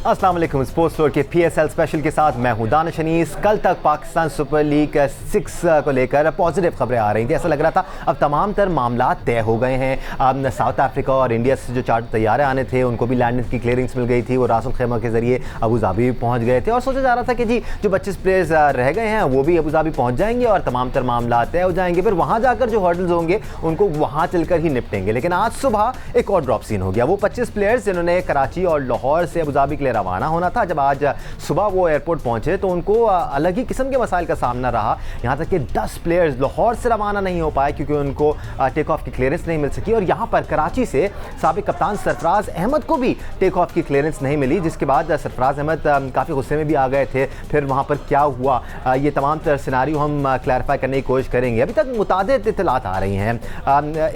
अस्सलाम वालेकुम। Sports floor के PSL स्पेशल के साथ मैं हूं दानिश अनीस। कल तक पाकिस्तान सुपर लीग 6 को लेकर पॉजिटिव खबरें आ रही थी। ऐसा लग रहा था अब तमाम तर मामला तय हो गए हैं। साउथ अफ्रीका और इंडिया से जो चार्ट तैयार आने थे उनको भी लैंडिंग की क्लियरेंस मिल गई थी। वो रासुल खैमा के जरिए अबू धाबी पहुँच गए थे और सोचा जा रहा था कि जी जो 25 प्लेयर्स रह गए हैं वो भी अबू धाबी पहुँच जाएंगे और तमाम तर मामला तय हो जाएंगे। फिर वहाँ जाकर जो हर्डल्स होंगे उनको वहाँ चलकर ही निपटेंगे। लेकिन आज सुबह एक और ड्रॉप सीन हो गया। वो 25 प्लेयर्स जिन्होंने कराची और लाहौर से अबू धाबी के लिए रवाना होना था, जब आज सुबह वो एयरपोर्ट पहुंचे तो उनको अलग ही किस्म के मसाइल का सामना रहा। यहाँ तक कि 10 प्लेयर्स लाहौर से रवाना नहीं हो पाए क्योंकि उनको टेक ऑफ की क्लियरेंस नहीं मिल सकी। और यहाँ पर कराची से साबिक कप्तान सरफराज अहमद को भी टेक ऑफ की क्लियरेंस नहीं मिली, जिसके बाद सरफराज अहमद काफ़ी गुस्से में भी आ गए थे। फिर वहाँ पर क्या हुआ, ये तमाम तर सिनारियो हम क्लैरिफाई करने की कोशिश करेंगे। अभी तक मुतादिद इत्तलात आ रही हैं।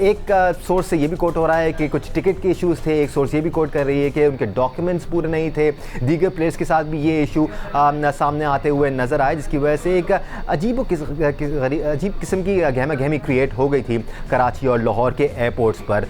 एक सोर्स से ये भी कोट हो रहा है कि कुछ टिकट के इशूज़ थे, एक सोर्स ये भी कोट कर रही है कि उनके डॉक्यूमेंट्स पूरे नहीं थे। दीगर प्लेयर्स के साथ भी ये इशू सामने आते हुए नज़र आए, जिसकी वजह से एक अजीब किस्म की गहमा गहमी क्रिएट हो गई थी कराची और लाहौर के एयरपोर्ट्स पर।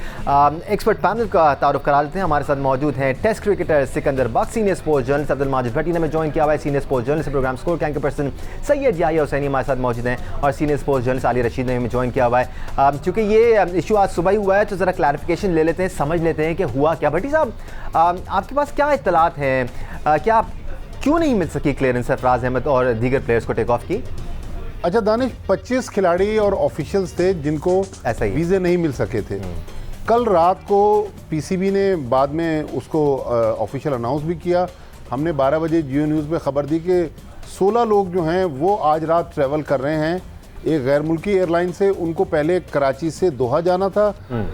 एक्सपर्ट पैनल का तारुफ करा लेते हैं। हमारे साथ मौजूद हैं test cricketer Sikandar Bakhsh, senior sports journalist Abdul Majid Bhatti ने हमें ज्वाइन किया हुआ है, senior sports journalist programme score के एंकर पर्सन सैयद याहिया हुसैनी हमारे साथ मौजूद हैं और senior sports journalist Aliya Rashid ने हमें ज्वाइन किया हुआ है। चूँकि ये इशू आज सुबह ही हुआ है तो ज़रा क्लैरिफिकेशन ले लेते हैं, समझ लेते हैं कि हुआ क्या। भट्टी साहब, आपके पास क्या इत्तलात हैं, क्या क्यों नहीं मिल सकी क्लियरेंस सरफराज अहमद और दीगर प्लेयर्स को टेक ऑफ की? अच्छा दानिश, 25 खिलाड़ी और ऑफिशियल्स थे जिनको ऐसा वीज़े नहीं मिल सके थे। कल रात को PCB ने बाद में उसको ऑफिशियल अनाउंस भी किया। हमने 12 बजे जियो न्यूज़ में ख़बर दी कि 16 लोग जो हैं वो आज रात ट्रैवल कर रहे हैं एक गैर मुल्की एयरलाइन से। उनको पहले कराची से दोहा जाना था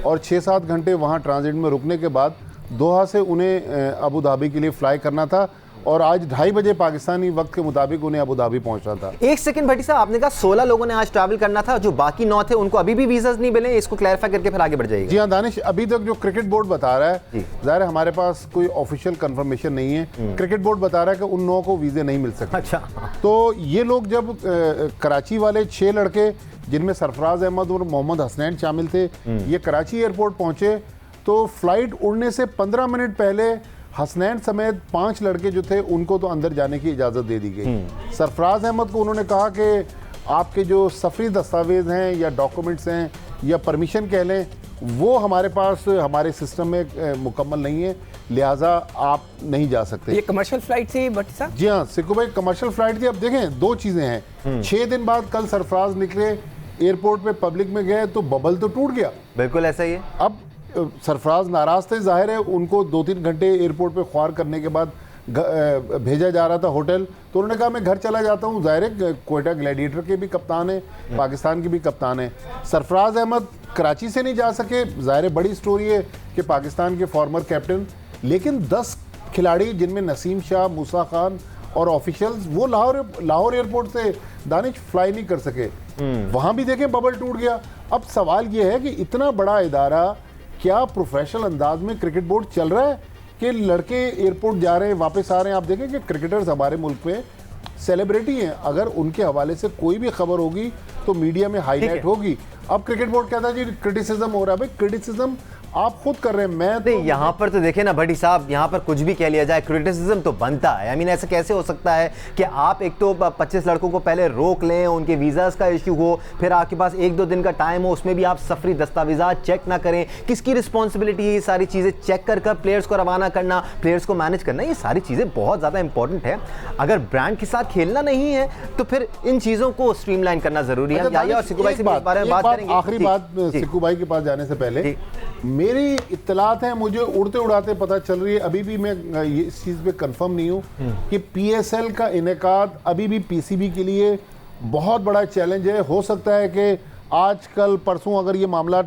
और 6-7 घंटे वहाँ ट्रांजिट में रुकने के बाद दोहा से उन्हें अबू धाबी के लिए फ़्लाई करना था और आज 2:30 बजे पाकिस्तानी वक्त के मुताबिक उन्हें अबू धाबी पहुंचना था। एक सेकंड भट्टी साहब, आपने कहा 16 लोगों ने आज ट्रैवल करना था, जो बाकी 9 थे उनको अभी भी वीज़ा नहीं मिले। इसको क्लैरिफाई करके फिर आगे बढ़ जाइए। जी हाँ दानिश, अभी तक जो क्रिकेट बोर्ड बता रहा है, ज़ाहिर है हमारे पास कोई ऑफिशियल कंफर्मेशन नहीं है। क्रिकेट बोर्ड बता रहा है कि उन 9 को वीज़े नहीं मिल सकते। अच्छा, तो ये लोग जब कराची वाले 6 लड़के जिनमें सरफराज अहमद और मोहम्मद हसनैन शामिल थे, ये कराची एयरपोर्ट पहुंचे तो फ्लाइट उड़ने से 15 मिनट पहले हसनैन समेत 5 लड़के जो थे उनको तो अंदर जाने की इजाज़त दे दी गई। सरफराज अहमद को उन्होंने कहा कि आपके जो सफरी दस्तावेज़ हैं या डॉक्यूमेंट्स हैं या परमिशन कह लें, वो हमारे पास हमारे सिस्टम में मुकम्मल नहीं है, लिहाजा आप नहीं जा सकते। ये कमर्शियल फ्लाइट थी भट्टी साहब? जी हाँ सिक्कू भाई, कमर्शियल फ्लाइट थी। अब देखें, 2 चीज़ें हैं। 6 दिन बाद कल सरफराज निकले, एयरपोर्ट पे पब्लिक में गए तो बबल तो टूट गया। बिल्कुल ऐसा ही है। अब सरफराज नाराज थे, जाहिर है उनको 2-3 घंटे एयरपोर्ट पे ख्वार करने के बाद भेजा जा रहा था होटल, तो उन्होंने कहा मैं घर चला जाता हूँ। जाहिर है क्वेटा ग्लैडिएटर के भी कप्तान है, पाकिस्तान के भी कप्तान है। सरफराज अहमद कराची से नहीं जा सके, जाहिर है बड़ी स्टोरी है कि पाकिस्तान के फॉर्मर कैप्टन। लेकिन 10 खिलाड़ी जिनमें नसीम शाह, मूसा खान और ऑफिशियल्स, वो लाहौर एयरपोर्ट से दानिश फ्लाई नहीं कर सके। वहाँ भी देखें बबल टूट गया। अब सवाल ये है कि इतना बड़ा इदारा, क्या प्रोफेशनल अंदाज में क्रिकेट बोर्ड चल रहा है कि लड़के एयरपोर्ट जा रहे हैं वापस आ रहे हैं? आप देखें कि क्रिकेटर्स हमारे मुल्क में सेलिब्रिटी हैं, अगर उनके हवाले से कोई भी खबर होगी तो मीडिया में हाईलाइट होगी। अब क्रिकेट बोर्ड कहता है जी क्रिटिसिज्म हो रहा है। भाई क्रिटिसिज्म आप खुद कर रहे हैं, मैं तो यहाँ पर तो देखें ना भट्टी साहब, यहाँ पर कुछ भी कह लिया जाए, क्रिटिसिज्म तो बनता है। आई मीन ऐसा कैसे हो सकता है कि आप एक तो 25 लड़कों को पहले रोक लें, उनके वीज़ास का इशू हो, फिर आपके पास 1-2 दिन का टाइम हो, उसमें भी आप सफरी दस्तावेज़ात चेक ना करें। किसकी रिस्पॉन्सिबिलिटी है ये सारी चीज़ें चेक कर प्लेयर्स को रवाना करना, प्लेयर्स को मैनेज करना? ये सारी चीज़ें बहुत ज़्यादा इंपॉर्टेंट है। अगर ब्रांड के साथ खेलना नहीं है तो फिर इन चीज़ों को स्ट्रीमलाइन करना ज़रूरी है। और सिक्कू भाई से बारे में बात करेंगे। आखिरी बात सिक्कू भाई के पास जाने से पहले, मेरी इत्तलात है, मुझे उड़ते उड़ाते पता चल रही है, अभी भी मैं इस चीज़ पे कंफर्म नहीं हूँ कि PSL का इनेकाद अभी भी PCB के लिए बहुत बड़ा चैलेंज है। हो सकता है कि आज कल परसों अगर ये मामला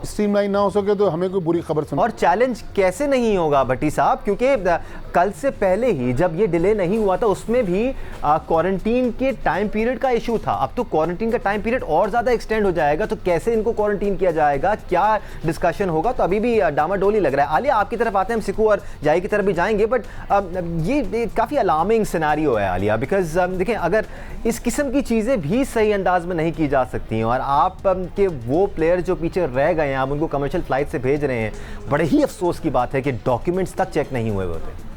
स्ट्रीमलाइन ना हो सके तो हमें कोई बुरी खबर सुन। और चैलेंज कैसे नहीं होगा भट्टी साहब, क्योंकि कल से पहले ही जब ये डिले नहीं हुआ था उसमें भी क्वारंटीन के टाइम पीरियड का इशू था। अब तो क्वारंटीन का टाइम पीरियड और ज़्यादा एक्सटेंड हो जाएगा, तो कैसे इनको क्वारंटीन किया जाएगा, क्या डिस्कशन होगा, तो अभी भी डामाडोली लग रहा है। आलिया, आपकी तरफ आते हैं, हम सिक्कू और जाई की तरफ भी जाएंगे, बट ये काफ़ी अलार्मिंग सिनारियो है आलिया, बिकॉज देखें अगर इस किस्म की चीज़ें भी सही अंदाज में नहीं की जा सकती और आप के वो प्लेयर जो पीछे रह गए हैं आप उनको कमर्शियल फ्लाइट से भेज रहे हैं, बड़े ही अफसोस की बात है कि डॉक्यूमेंट्स तक चेक नहीं हुए होते।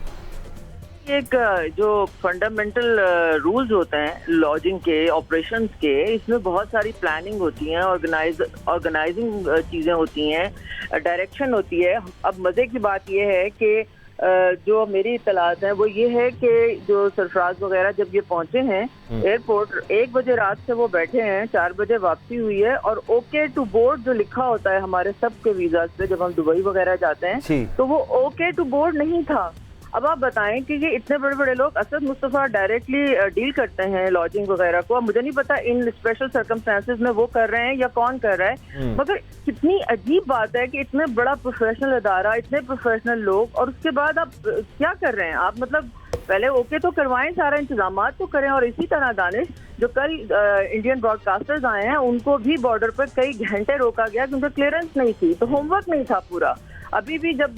एक जो फंडामेंटल रूल्स होते हैं लॉजिंग के, ऑपरेशंस के, इसमें बहुत सारी प्लानिंग होती है, ऑर्गेनाइजिंग चीज़ें होती हैं, डायरेक्शन होती है। अब मज़े की बात यह है कि जो मेरी इतलात है वो ये है कि जो सरफराज वगैरह जब ये पहुंचे हैं एयरपोर्ट 1 बजे रात से वो बैठे हैं, 4 बजे वापसी हुई है, और ओके टू बोर्ड जो लिखा होता है हमारे सबके वीज़ा पे जब हम दुबई वगैरह जाते हैं तो वो ओके टू बोर्ड नहीं था। अब आप बताएं कि ये इतने बड़े बड़े लोग, असद मुस्तफ़ा डायरेक्टली डील करते हैं लॉजिंग वगैरह को, मुझे नहीं पता इन स्पेशल सर्कमस्टेंसेस में वो कर रहे हैं या कौन कर रहा है, मगर कितनी अजीब बात है कि इतने बड़ा प्रोफेशनल अदारा, इतने प्रोफेशनल लोग, और उसके बाद आप क्या कर रहे हैं आप, मतलब पहले ओके तो करवाएं, सारा इंतजाम तो करें। और इसी तरह दानिश, जो कल इंडियन ब्रॉडकास्टर्स आए हैं उनको भी बॉर्डर पर कई घंटे रोका गया क्योंकि क्लियरेंस नहीं थी, तो होमवर्क नहीं था पूरा। अभी भी जब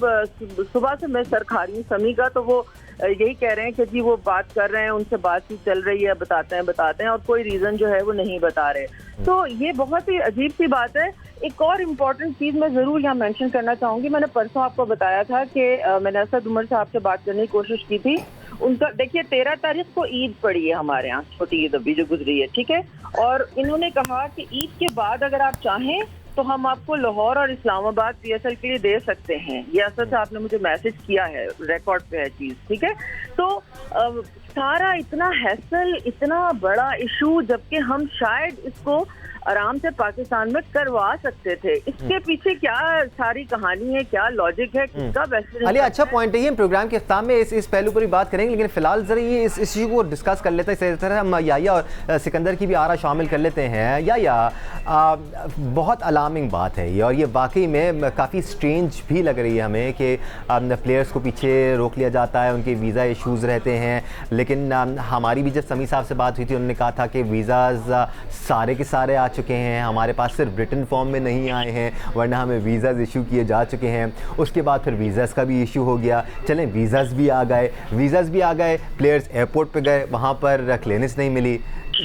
सुबह से मैं सर खा रही हूँ समी का, तो वो यही कह रहे हैं कि जी वो बात कर रहे हैं, उनसे बातचीत चल रही है, बताते हैं, और कोई रीजन जो है वो नहीं बता रहे। तो ये बहुत ही अजीब सी बात है। एक और इम्पोर्टेंट चीज मैं जरूर यहाँ मेंशन करना चाहूंगी, मैंने परसों आपको बताया था कि मैंने असद उमर साहब से बात करने की कोशिश की थी। उनका देखिए 13 तारीख को ईद पड़ी है हमारे यहाँ, छोटी ईद अभी जो गुजरी है, ठीक है, और इन्होंने कहा कि ईद के बाद अगर आप चाहें तो हम आपको लाहौर और इस्लामाबाद PSL के लिए दे सकते हैं। ये असद साहब ने मुझे मैसेज किया है, रिकॉर्ड पे है चीज, ठीक है। तो सारा इतना हैसल, इतना बड़ा इशू, जबकि हम शायद इसको आराम से पाकिस्तान में करवा सकते थे। इसके पीछे क्या सारी कहानी है, क्या लॉजिक है, किसका बेस्ट? अली अच्छा पॉइंट है, ये प्रोग्राम के इख्तिताम में इस पहलू पर भी बात करेंगे, लेकिन फिलहाल जरा ये इस इश्यू को डिस्कस कर लेते हैं। इस तरह हम याया और सिकंदर की भी आरा शामिल कर लेते हैं। याया, बहुत अलार्मिंग बात है ये, और ये वाकई में काफ़ी स्ट्रेंज भी लग रही है हमें कि प्लेयर्स को पीछे रोक लिया जाता है, उनके वीज़ा इशूज़ रहते हैं। लेकिन हमारी भी जब समी साहब से बात हुई थी, उन्होंने कहा था कि वीज़ाज़ सारे के सारे आ चुके हैं, हमारे पास सिर्फ रिटन फॉर्म में नहीं आए हैं, वरना हमें वीज़ाज़ इशू किए जा चुके हैं। उसके बाद फिर वीज़ाज़ का भी इशू हो गया, चलें वीज़ाज़ भी आ गए, प्लेयर्स एयरपोर्ट पे गए, वहाँ पर क्लियरेंस नहीं मिली।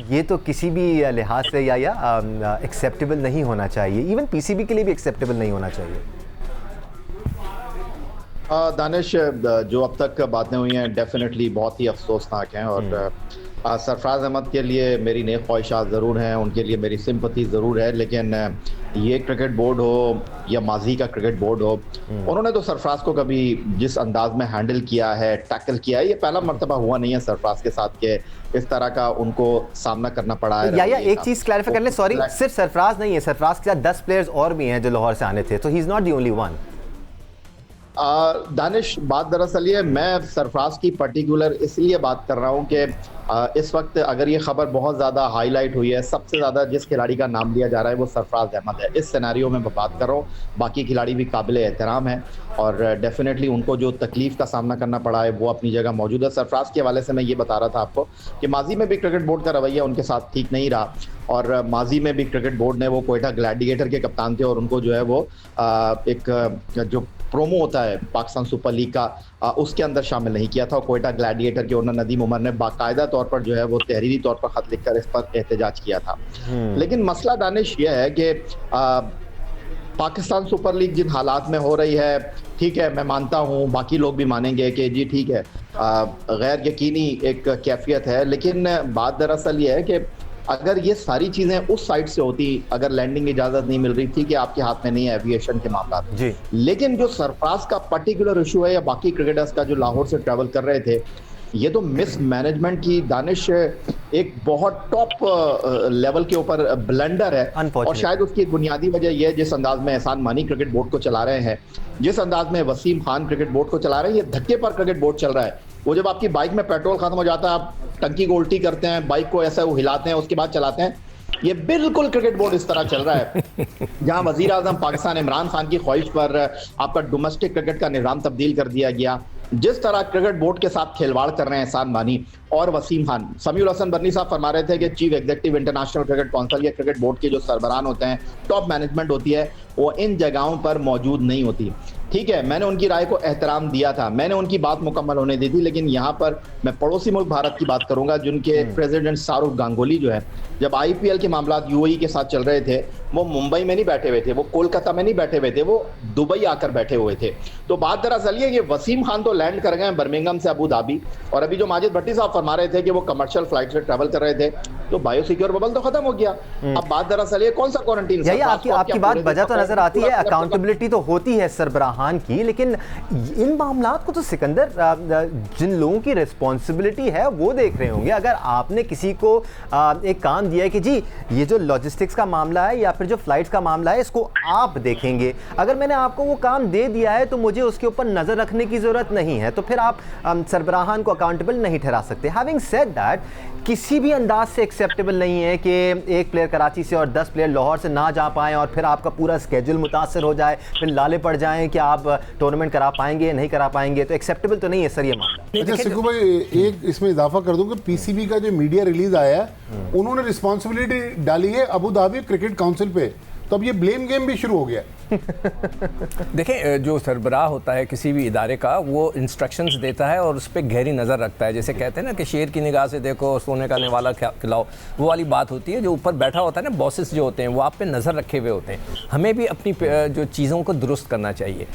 ये तो किसी भी लिहाज से या एक्सेप्टेबल नहीं होना चाहिए, इवन PCB के लिए भी एक्सेप्टेबल नहीं होना चाहिए। दानिश, जो अब तक बातें हुई हैं डेफिनेटली बहुत ही अफसोसनाक हैं, और सरफराज अहमद के लिए मेरी नेक ख्वाहिशात ज़रूर हैं, उनके लिए मेरी सिंपथी ज़रूर है, लेकिन ये क्रिकेट बोर्ड हो या माजी का क्रिकेट बोर्ड हो, उन्होंने तो सरफराज को कभी जिस अंदाज में हैंडल किया है, टैकल किया है, ये पहला मरतबा हुआ नहीं है सरफराज के साथ के इस तरह का उनको सामना करना पड़ा है। या एक चीज़ क्लैरिफाई कर लें, सॉरी, सिर्फ सरफराज नहीं है, सरफराज के साथ 10 प्लेयर्स और भी हैं जो लाहौर से आने थे, तो he is not the only one. Danish, बात दरअसल ये, मैं सरफराज की पर्टिकुलर इसलिए बात कर रहा हूँ कि इस वक्त अगर ये खबर बहुत ज़्यादा हाईलाइट हुई है, सबसे ज़्यादा जिस खिलाड़ी का नाम लिया जा रहा है वो सरफराज अहमद है। इस सिनेरियो में मैं बात कर रहा हूँ, बाकी खिलाड़ी भी काबिल एहतराम है और डेफिनेटली उनको जो तकलीफ़ का सामना करना पड़ा है वो अपनी जगह मौजूद है। सरफराज के हवाले से मैं ये बता रहा था आपको कि माजी में भी क्रिकेट बोर्ड का रवैया उनके साथ ठीक नहीं रहा, और माजी में भी क्रिकेट बोर्ड ने, वो कोयटा ग्लैडिएटर के कप्तान थे और उनको जो है वो एक जो प्रोमो होता है पाकिस्तान सुपर लीग का, उसके अंदर शामिल नहीं किया था। और कोयटा ग्लैडिएटर के ओनर नदीम उमर ने बाकायदा तौर पर जो है वो तहरीरी तौर पर खत लिखकर इस पर एहतजाज किया था। लेकिन मसला दानिश ये है कि पाकिस्तान सुपर लीग जिन हालात में हो रही है, ठीक है, मैं मानता हूँ, बाकी लोग भी मानेंगे कि जी ठीक है, गैर यकीनी एक कैफियत है, लेकिन बात दरअसल ये है कि अगर ये सारी चीजें उस साइड से होती, अगर लैंडिंग इजाजत नहीं मिल रही थी कि आपके हाथ में नहीं है एविएशन के मामला, लेकिन जो सरफराज का पर्टिकुलर इशू है या बाकी क्रिकेटर्स का जो लाहौर से ट्रैवल कर रहे थे, ये तो मिस मैनेजमेंट की दानिश एक बहुत टॉप लेवल के ऊपर ब्लंडर है। और शायद उसकी बुनियादी वजह यह है जिस अंदाज में एहसान मानी क्रिकेट बोर्ड को चला रहे हैं, जिस अंदाज में वसीम खान क्रिकेट बोर्ड को चला रहे हैं, ये धक्के पर क्रिकेट बोर्ड चल रहा है। वो जब आपकी बाइक में पेट्रोल खत्म हो जाता है, आप टंकी को उल्टी करते हैं, बाइक को ऐसा वो हिलाते हैं, उसके बाद चलाते हैं, ये बिल्कुल क्रिकेट बोर्ड इस तरह चल रहा है। जहां वजीर आजम पाकिस्तान इमरान खान की ख्वाहिश पर आपका डोमेस्टिक क्रिकेट का निज़ाम तब्दील कर दिया गया, जिस तरह क्रिकेट बोर्ड के साथ खिलवाड़ कर रहे हैं एहसान मानी, और वसीम खान। समीउल हसन बर्नी साहब फरमा रहे थे कि chief executive international cricket council या क्रिकेट बोर्ड के जो सरबराहान होते हैं, टॉप मैनेजमेंट होती है, वो इन जगहों पर मौजूद नहीं होती। ठीक है, मैंने उनकी राय को एहतराम दिया था, मैंने उनकी बात मुकम्मल होने दी थी, लेकिन यहाँ पर मैं पड़ोसी मुल्क भारत की बात करूंगा, जिनके प्रेसिडेंट शाहरुख गांगुली जो है, जब आईपीएल के मामला यूएई के साथ चल रहे थे, वो मुंबई में नहीं बैठे हुए थे, वो कोलकाता में नहीं बैठे हुए थे, वो दुबई आकर बैठे हुए थे। तो बात दरअसल ये वसीम खान तो लैंड कर गए बर्मिंघम से अबू धाबी, और अभी जो माजिद भट्टी साहब फरमा रहे थे कि वो कमर्शियल फ्लाइट से ट्रैवल कर रहे थे, तो बायोसिक्योर बबल तो खत्म हो गया। अब बात दरअसल ये कौन सा क्वारंटीन, यही आपकी बात वजह तो नजर आती है, अकाउंटेबिलिटी तो होती है सरबराहान की, लेकिन इन मामलात को तो सिकंदर जिन लोगों की रिस्पॉन्सिबिलिटी है वो देख रहे होंगे। अगर आपने किसी को एक काम दिया है कि जी ये जो लॉजिस्टिक्स का मामला है या फिर जो फ्लाइट्स का मामला है इसको आप देखेंगे, अगर मैंने आपको वो काम दे दिया है तो मुझे उसके ऊपर नजर रखने की जरूरत नहीं है, तो फिर आप सरबराहान को अकाउंटेबल नहीं ठहरा सकते। हैविंग सेड दैट, किसी भी अंदाज से एक्सेप्टेबल नहीं है कि एक प्लेयर कराची से और 10 प्लेयर लाहौर से ना जा पाएं और फिर आपका पूरा स्केड्यूल मुतासर हो जाए, फिर लाले पड़ जाएं कि आप टूर्नामेंट करा पाएंगे नहीं करा पाएंगे। तो एक्सेप्टेबल तो नहीं है सर ये मामला। अच्छा सिक्कू भाई, एक इसमें इजाफा कर दूं कि पीसीबी का जो मीडिया रिलीज आया है, उन्होंने रिस्पॉन्सिबिलिटी डाली है अबू धाबी क्रिकेट काउंसिल पे, तो अब ये ब्लेम गेम भी शुरू हो गया। देखें, जो सरबराह होता है किसी भी इदारे का, वो इंस्ट्रक्शंस देता है और उस पर गहरी नज़र रखता है। जैसे कहते हैं ना कि शेर की निगाह से देखो, सोने का निवाला खिलाओ, वो वाली बात होती है। जो ऊपर बैठा होता है ना, बॉसेस जो होते हैं, वो आप पे नज़र रखे हुए होते हैं। हमें भी अपनी जो चीज़ों को दुरुस्त करना चाहिए।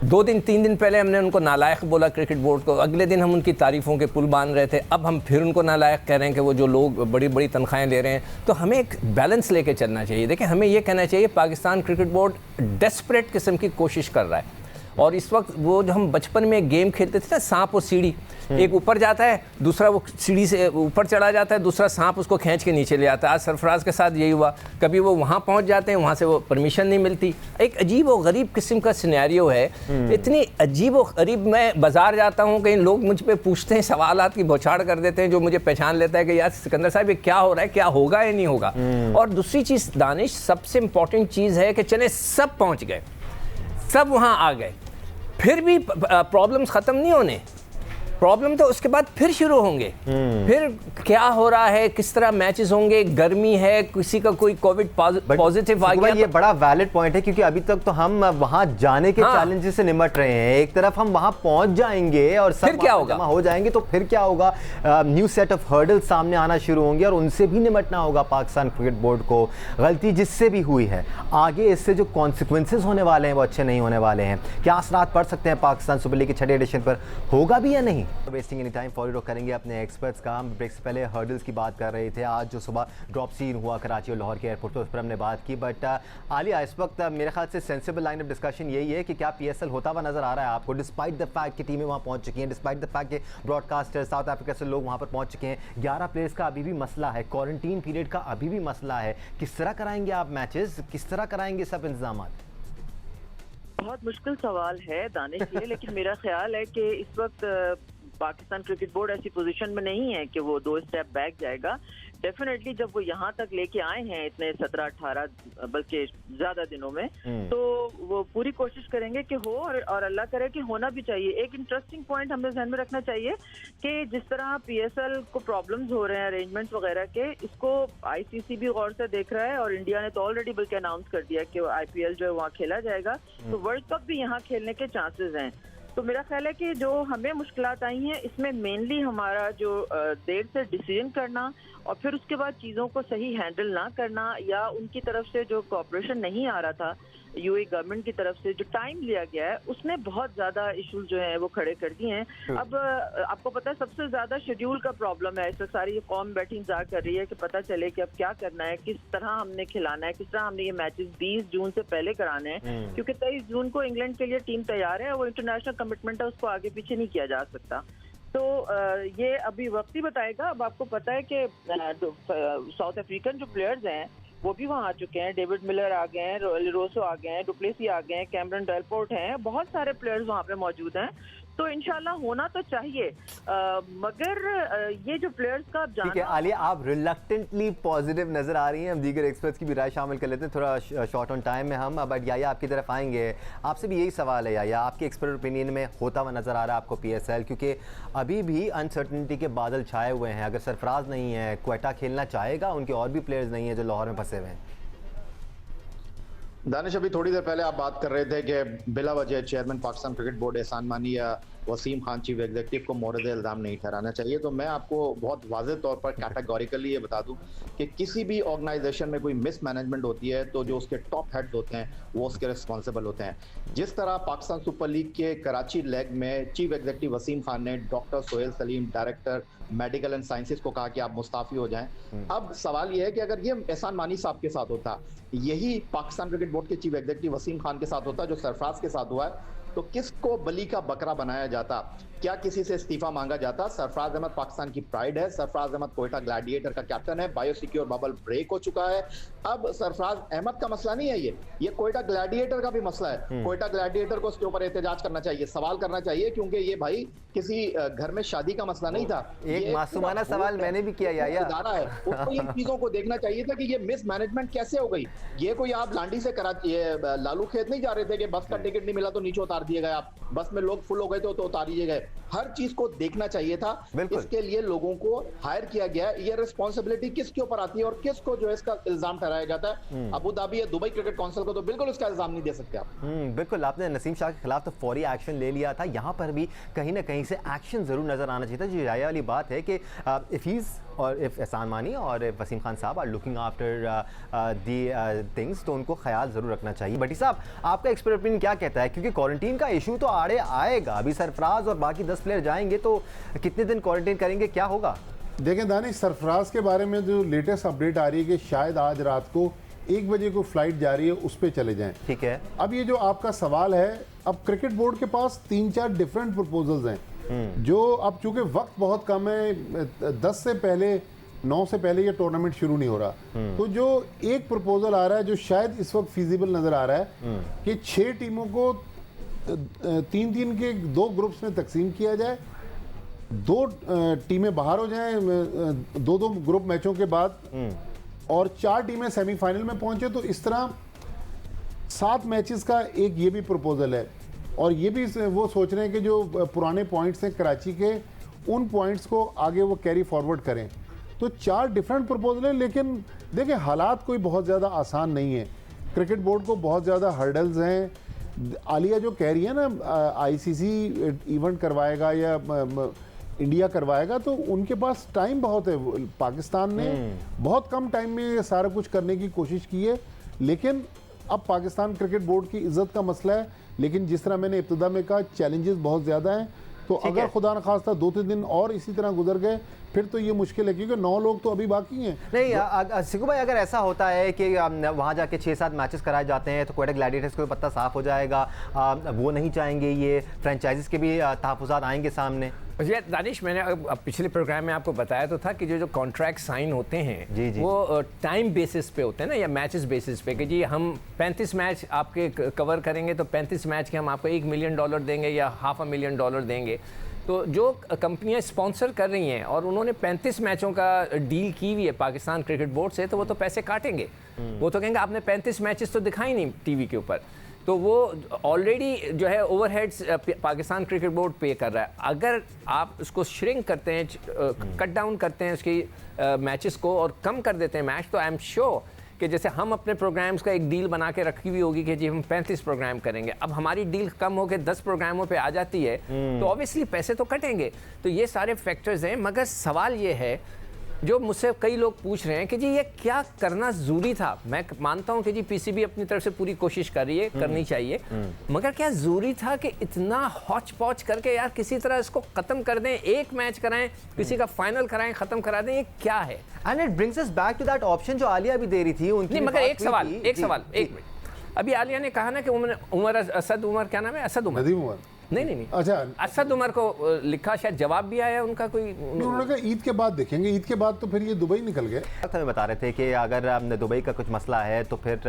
2-3 दिन पहले हमने उनको नालायक बोला क्रिकेट बोर्ड को, अगले दिन हम उनकी तारीफ़ों के पुल बांध रहे थे, अब हम फिर उनको नालायक कह रहे हैं कि वो जो लोग बड़ी बड़ी तनख्वाहें ले रहे हैं। तो हमें एक बैलेंस लेके चलना चाहिए। देखिए, हमें ये कहना चाहिए पाकिस्तान क्रिकेट बोर्ड डेस्परेट किस्म की कोशिश कर रहा है। और इस वक्त वो जो हम बचपन में गेम खेलते थे ना, सांप और सीढ़ी, एक ऊपर जाता है, दूसरा वो सीढ़ी से ऊपर चढ़ा जाता है, दूसरा सांप उसको खींच के नीचे ले आता है। आज सरफराज के साथ यही हुआ, कभी वो वहाँ पहुँच जाते हैं, वहाँ से वो परमिशन नहीं मिलती। एक अजीब व गरीब किस्म का सिनेरियो है। इतनी अजीब व गरीब, मैं बाजार जाता हूँ, कहीं लोग मुझ पर पूछते हैं, सवालात की बौछार कर देते हैं, जो मुझे पहचान लेता है कि यार सिकंदर साहब ये क्या हो रहा है, क्या होगा या नहीं होगा। और दूसरी चीज़ दानिश, सबसे इंपॉर्टेंट चीज़ है कि चले सब पहुँच गए, सब वहाँ आ गए, फिर भी प्रॉब्लम्स ख़त्म नहीं होने। प्रॉब्लम तो उसके बाद फिर शुरू होंगे। फिर क्या हो रहा है, किस तरह मैचेस होंगे, गर्मी है, किसी का कोई कोविड पॉजिटिव आ गया। ये बड़ा वैलिड पॉइंट है, क्योंकि अभी तक तो हम वहां जाने के चैलेंजेस से निपट रहे हैं। एक तरफ हम वहां पहुंच जाएंगे और सब फिर क्या होगा, हो जाएंगे, तो फिर क्या होगा, न्यू सेट ऑफ हर्डल्स सामने आना शुरू होंगे और उनसे भी निपटना होगा पाकिस्तान क्रिकेट बोर्ड को। गलती जिससे भी हुई है, आगे इससे जो कॉन्सिक्वेंसेज होने वाले हैं वो अच्छे नहीं होने वाले हैं। क्या असरात पड़ सकते हैं पाकिस्तान सुपर लीग के 6ठे एडिशन पर, होगा भी या नहीं? वेस्टिंग एनी टाइम, फॉलो करेंगे अपने एक्सपर्ट्स का। हम ब्रेक से पहले हर्डल्स की बात कर रहे थे। आज जो सुबह ड्रॉप सीन हुआ कराची और लाहौर के एयरपोर्ट पर, उस पर हमने बात की। बट आलिया, इस वक्त मेरे ख्याल से सेंसिबल लाइन ऑफ डिस्कशन यही है कि क्या पीएसएल होता हुआ नजर आ रहा है आपको, डिस्पाइट द फैक्ट कि टीमें वहाँ पहुँच चुकी हैं, डिस्पाइट द फैक्ट कि ब्रॉडकास्टर साउथ अफ्रीका से लोग वहाँ पर पहुँच चुके हैं। 11 प्लेयर्स का अभी भी मसला है, क्वारंटीन पीरियड का अभी भी मसला है। किस तरह कराएंगे आप मैचेस, किस तरह कराएंगे सब इंतजाम? बहुत मुश्किल सवाल है दानिश ये, लेकिन मेरा ख्याल है कि इस वक्त पाकिस्तान क्रिकेट बोर्ड ऐसी पोजीशन में नहीं है कि वो 2 स्टेप बैक जाएगा। डेफिनेटली जब वो यहाँ तक लेके आए हैं इतने 17-18 बल्कि ज्यादा दिनों में, तो वो पूरी कोशिश करेंगे कि हो, और अल्लाह करे कि होना भी चाहिए। एक इंटरेस्टिंग पॉइंट हमें ध्यान में रखना चाहिए कि जिस तरह पीएसएल को प्रॉब्लम्स हो रहे हैं अरेंजमेंट्स वगैरह के, इसको आईसीसी भी गौर से देख रहा है और इंडिया ने तो ऑलरेडी बल्कि अनाउंस कर दिया कि आईपीएल जो है वहाँ खेला जाएगा, तो वर्ल्ड कप भी यहाँ खेलने के चांसेस हैं। तो मेरा ख्याल है कि जो हमें मुश्किलात आई हैं, इसमें मेनली हमारा जो देर से डिसीजन करना और फिर उसके बाद चीज़ों को सही हैंडल ना करना, या उनकी तरफ से जो कोऑपरेशन नहीं आ रहा था यूएई गवर्नमेंट की तरफ से, जो टाइम लिया गया है, उसने बहुत ज़्यादा इश्यूज जो हैं वो खड़े कर दिए हैं। अब आपको पता है सबसे ज़्यादा शेड्यूल का प्रॉब्लम है। इसमें सारी कौम बैठी इंतजार कर रही है कि पता चले कि अब क्या करना है, किस तरह हमने खिलाना है, किस तरह हमने ये मैचेस 20 जून से पहले कराने हैं, क्योंकि 23 जून को इंग्लैंड के लिए टीम तैयार है। वो इंटरनेशनल कमिटमेंट है, उसको आगे पीछे नहीं किया जा सकता। तो ये अभी वक्त ही बताएगा। अब आपको पता है कि साउथ अफ्रीकन जो प्लेयर्स हैं वो भी वहाँ आ चुके हैं। डेविड मिलर आ गए हैं, रोसो आ गए हैं, डुप्लेसी आ गए हैं, कैमरन डेलपोर्ट हैं, बहुत सारे प्लेयर्स वहाँ पे मौजूद हैं। तो इंशाल्लाह होना तो चाहिए, मगर ये जो प्लेयर्स का आप ठीक है जाना, आलिया, आप रिलक्टेंटली पॉजिटिव नजर आ रही हैं। हम दीगर एक्सपर्ट्स की भी राय शामिल कर लेते हैं, थोड़ा शॉर्ट ऑन टाइम में हम। बट याया आपकी तरफ आएंगे, आपसे भी यही सवाल है याया, आपके एक्सपर्ट ओपिनियन में होता हुआ नजर आ रहा है आपको PSL, क्योंकि अभी भी अनसर्टनिटी के बादल छाए हुए हैं। अगर सरफराज नहीं है, क्वेटा खेलना चाहेगा, उनके और भी प्लेयर्स नहीं है जो लाहौर में फंसे हुए हैं। दानिश, अभी थोड़ी देर पहले आप बात कर रहे थे कि बिला वजह चेयरमैन पाकिस्तान क्रिकेट बोर्ड एहसान मानी या वसीम खान चीफ एग्जीक्यूटिव को मोरद इल्ज़ाम नहीं ठहराना चाहिए। तो मैं आपको बहुत वाज़ेह तौर पर कैटेगोरिकली ये बता दूं कि किसी भी ऑर्गेनाइजेशन में कोई मिसमैनेजमेंट होती है तो जो उसके टॉप हेड्स होते हैं वो उसके रिस्पॉन्सिबल होते हैं। जिस तरह पाकिस्तान सुपर लीग के कराची लेग में चीफ एग्जीक्यूटिव वसीम खान ने doctor Sohail Salim, director medical and sciences को कहा कि आप मुस्ताफी हो जाएं। अब सवाल यह है कि अगर ये एहसान मानी साहब के साथ होता, यही पाकिस्तान क्रिकेट बोर्ड के चीफ एग्जीक्यूटिव वसीम खान के साथ होता जो सरफराज के साथ हुआ है, तो किसको बली का बकरा बनाया जाता? क्या किसी से इस्तीफा मांगा जाता? सरफराज अहमद पाकिस्तान की प्राइड है, सरफराज अहमद कोयटा ग्लैडिएटर का कैप्टन है, बायोसिक्योर बबल ब्रेक हो चुका है। अब सरफराज अहमद का मसला नहीं है, ये कोयटा ग्लैडिएटर का भी मसला है। कोयटा ग्लैडिएटर को उसके ऊपर एहतजाज करना चाहिए, सवाल करना चाहिए, क्योंकि ये भाई किसी घर में शादी का मसला नहीं था। एक मासूमाना सवाल मैंने भी किया याया, इदारा है, उसको इन चीजों को देखना चाहिए था कि ये मिसमैनेजमेंट कैसे हो गई। ये कोई आप लांडी से कराची लालू खेत नहीं जा रहे थे कि बस का टिकट नहीं मिला तो नीचे उतार दिए गए, आप बस में लोग फुल हो गए तो उतार दिए गए। हर चीज को देखना चाहिए था। इसके लिए लोगों को हायर किया गया। ये रिस्पॉन्सिबिलिटी किसके ऊपर आती है और किसको जो है इसका इल्जाम ठहराया जाता है? अबू धाबी या दुबई क्रिकेट काउंसिल को तो बिल्कुल इसका इल्जाम नहीं दे सकते आप। बिल्कुल, आपने नसीम शाह के खिलाफ तो फौरी एक्शन ले लिया था, यहाँ पर भी कहीं ना कहीं से एक्शन जरूर नजर आना चाहिए था। जो राया वाली बात है कि इफ ही और इफ एहसान मानी और वसीम खान साहब are looking after the things, तो उनको ख्याल जरूर रखना चाहिए। बटी साहब, आपका एक्सपर्ट ओपिनियन क्या कहता है? क्योंकि क्वारंटीन का इशू तो आड़े आएगा, अभी सरफराज और बाकी 10 प्लेयर जाएंगे तो कितने दिन क्वारंटीन करेंगे, क्या होगा? देखें दानिश, सरफराज के बारे में जो लेटेस्ट अपडेट आ रही है कि शायद आज रात को 1 बजे को फ्लाइट जा रही है, उस पर चले जाएं। ठीक है, अब ये जो आपका सवाल है, अब क्रिकेट बोर्ड के पास 3-4 डिफरेंट प्रपोजल्स हैं जो अब चूंकि वक्त बहुत कम है, 10 से पहले 9 से पहले ये टूर्नामेंट शुरू नहीं हो रहा, तो जो एक प्रपोजल आ रहा है जो शायद इस वक्त फिजिबल नजर आ रहा है कि 6 टीमों को 3-3 के 2 ग्रुप्स में तकसीम किया जाए, 2 टीमें बाहर हो जाएं 2-2 ग्रुप मैचों के बाद, और 4 टीमें सेमीफाइनल में पहुंचे। तो इस तरह 7 मैचेस का एक ये भी प्रपोजल है। और ये भी वो सोच रहे हैं कि जो पुराने पॉइंट्स हैं कराची के, उन पॉइंट्स को आगे वो कैरी फॉरवर्ड करें। तो 4 डिफरेंट प्रपोजल हैं, लेकिन देखिए हालात कोई बहुत ज़्यादा आसान नहीं है। क्रिकेट बोर्ड को बहुत ज़्यादा हर्डल्स हैं। आलिया जो कह रही है ना ICC इवेंट करवाएगा या इंडिया करवाएगा, तो उनके पास टाइम बहुत है। पाकिस्तान ने बहुत कम टाइम में ये सारा कुछ करने की कोशिश की है, लेकिन अब पाकिस्तान क्रिकेट बोर्ड की इज्जत का मसला है। लेकिन जिस तरह मैंने इब्तिदा में कहा, चैलेंजेस बहुत ज़्यादा हैं। तो अगर खुदा न खास्ता 2-3 दिन और इसी तरह गुजर गए फिर तो ये मुश्किल है, क्योंकि 9 लोग तो अभी बाकी हैं। नहीं सिकू भाई, अगर ऐसा होता है कि वहाँ जाके 6-7 मैचेस कराए जाते हैं तो क्वेटा ग्लैडिएटर्स को पत्ता साफ हो जाएगा, वो नहीं चाहेंगे, ये फ्रेंचाइजीज के भी तहफ़्फ़ुज़ात आएंगे सामने। दानिश, मैंने अब पिछले प्रोग्राम में आपको बताया तो था कि जो कॉन्ट्रैक्ट साइन होते हैं जी। वो टाइम बेसिस पे होते हैं ना, या मैचेस बेसिस पे, कि जी हम 35 मैच आपके कवर करेंगे तो 35 मैच के हम आपको $1 मिलियन देंगे या $500,000 देंगे। तो जो कंपनियां स्पॉन्सर कर रही हैं और उन्होंने 35 मैचों का डील की हुई है पाकिस्तान क्रिकेट बोर्ड से, तो वो तो पैसे काटेंगे। वो तो कहेंगे आपने 35 मैचेस तो दिखाई नहीं टीवी के ऊपर, तो वो ऑलरेडी जो है ओवरहेड्स पाकिस्तान क्रिकेट बोर्ड पे कर रहा है। अगर आप उसको श्रिंक करते हैं, कट डाउन करते हैं उसकी मैचेस को और कम कर देते हैं मैच, तो आई एम श्योर कि जैसे हम अपने प्रोग्राम्स का एक डील बना के रखी हुई होगी कि जी हम 35 प्रोग्राम करेंगे, अब हमारी डील कम होकर 10 प्रोग्रामों पे आ जाती है, तो ऑब्वियसली पैसे तो कटेंगे। तो ये सारे फैक्टर्स हैं, मगर सवाल ये है जो मुझसे कई लोग पूछ रहे हैं कि जी ये क्या करना ज़रूरी था। मैं मानता हूं कि जी PCB अपनी तरफ से पूरी कोशिश कर रही है, करनी चाहिए, मगर क्या ज़रूरी था कि इतना हौच पौच करके यार किसी तरह इसको ख़त्म कर दें, एक मैच कराएं, किसी का फाइनल कराएं, ख़त्म करा दें, ये क्या है? And it brings us back to that option जो आलिया भी दे रही थी उनकी। नहीं, मगर एक सवाल, एक मिनट। अभी आलिया ने कहा ना कि उमर असद, उमर क्या नाम है, असद उमर, नहीं अच्छा, असद उमर को लिखा, शायद जवाब भी आया उनका कोई। उन्होंने कहा ईद के बाद देखेंगे, ईद के बाद तो फिर ये दुबई निकल गए। हमें बता रहे थे कि अगर दुबई का कुछ मसला है तो फिर